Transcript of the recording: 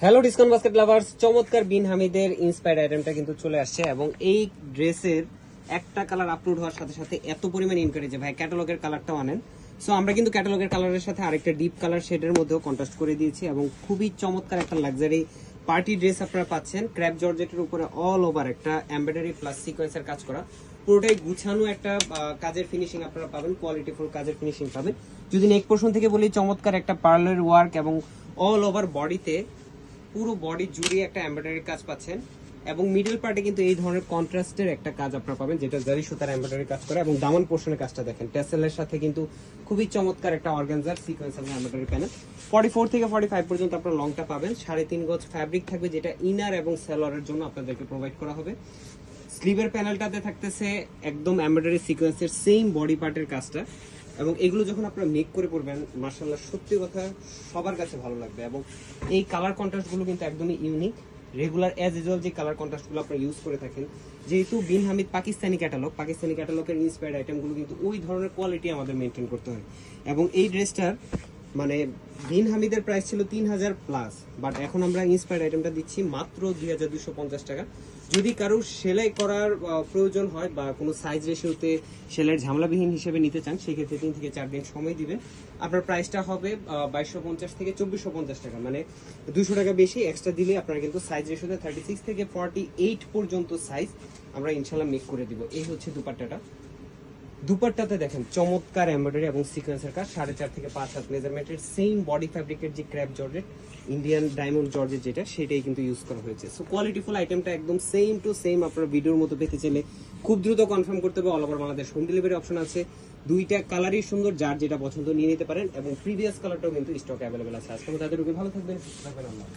Hello discount basket lovers, চমৎকার বিন হামিদের inspired আইটেমটা কিন্তু চলে আসছে এবং এই ড্রেসের একটা কালার আপলোড হওয়ার সাথে সাথে এত পরিমাণ ইনকোয়ারি যে ভাই ক্যাটালগের কালারটাও আনেন। সো আমরা কিন্তু ক্যাটালগের কালারের সাথে আরেকটা ডিপ কালার শেডের মধ্যেও কন্ট্রাস্ট করে দিয়েছি এবং খুবই চমৎকার একটা লাক্সারি পার্টি ড্রেস আপনারা পাচ্ছেন। ক্র্যাপ জর্জেটের উপরে অল ওভার একটা এমব্রয়ডারি প্লাস সিকোয়েন্সের কাজ করা, পুরোটাই গুছানো একটা কাজের ফিনিশিং আপনারা পাবেন, কোয়ালিটিফুল কাজের ফিনিশিং পাবেন। যদি নেক পোর্শন থেকে বলি, চমৎকার একটা পার্লের ওয়ার্ক এবং অল ওভার বডিতে পুরো বডি জুড়ে একটা এমব্রয়ডারি কাজ পাচ্ছেন এবং মিডল পার্টে কিন্তু এই ধরনের কন্ট্রাস্টের একটা কাজ আপনারা পাবেন, যেটা জারি সুতার এমব্রয়ডারি কাজ করে। এবং দামান পোর্শনের কাজটা দেখেন, টেসেলের সাথে কিন্তু খুবই চমৎকার একটা অর্গানজার সিকোয়েন্স এবং এমব্রয়ডারি প্যানেল। 44 থেকে 45 পর্যন্ত আপনারা লংটা পাবেন। 3.5 গজ ফ্যাব্রিক থাকবে, যেটা ইনার এবং সেলরের জন্য আপনাদেরকে প্রোভাইড করা হবে। স্লিভের প্যানেলটাতে থাকতেছে একদম এমব্রয়ডারি সিকোয়েন্সের সেম বডি পার্টের কাজটা এবং এগুলো যখন আপনারা মেক করে পড়বেন, মাশাআল্লাহ সত্যি কথা সবার কাছে ভালো লাগবে। এবং এই কালার কন্ট্রাস্টগুলো কিন্তু একদমই ইউনিক, রেগুলার অ্যাজ ইউজুয়াল যে কালার কন্ট্রাস্টগুলো আপনারা ইউজ করে থাকেন। যেহেতু বিন হামিদ পাকিস্তানি ক্যাটালগের ইন্সপায়ার্ড আইটেমগুলো কিন্তু ওই ধরনের কোয়ালিটি আমাদের মেনটেন করতে হয়। এবং এই ড্রেসটার মানে বিন হামিদের প্রাইস ছিল 3000 প্লাস, বাট এখন আমরা ইন্সপায়ার্ড আইটেমটা দিচ্ছি মাত্র 2250 টাকা। যদি কারোর সেলাই করার প্রয়োজন হয় বা কোনো সাইজ রেশিওতে সেলাইয়ের ঝামেলাবিহীন হিসেবে নিতে চান, সেক্ষেত্রে 3 থেকে 4 দিন সময় দিবেন। আপনার প্রাইসটা হবে 2250 থেকে 2450 টাকা, মানে 200 টাকা বেশি এক্সট্রা দিলে আপনারা কিন্তু সাইজ রেশিওতে 36 থেকে 48 পর্যন্ত সাইজ আমরা ইনশাল্লাহ মেক করে দিব। এই হচ্ছে দুপাট্টাতে দেখেন চমৎকার এমব্রয়ডারি এবং সিকোয়েন্সের কাজ, 4.5 থেকে 5 হাত মেজারমেন্টের সেম বডি ফ্যাব্রিকের যে crap georgette Indian diamond georgette যেটা, সেটাই কিন্তু ইউজ করা হয়েছে। সো কোয়ালিটিফুল আইটেমটা একদম সেম টু সেম আপনারা ভিডিওর মতো পেতে চাইলে খুব দ্রুত কনফার্ম করতে হবে। All over Bangladesh home delivery option আছে। দুইটা কালারই সুন্দর, যার যেটা পছন্দ নিয়ে নিতে পারেন এবং প্রিভিয়াস কালারটাও কিন্তু স্টক অ্যাভেলেবেল আছে। আজকে তাদের ভালো থাকবেন, সুস্থ থাকবেন। আল্লাহ।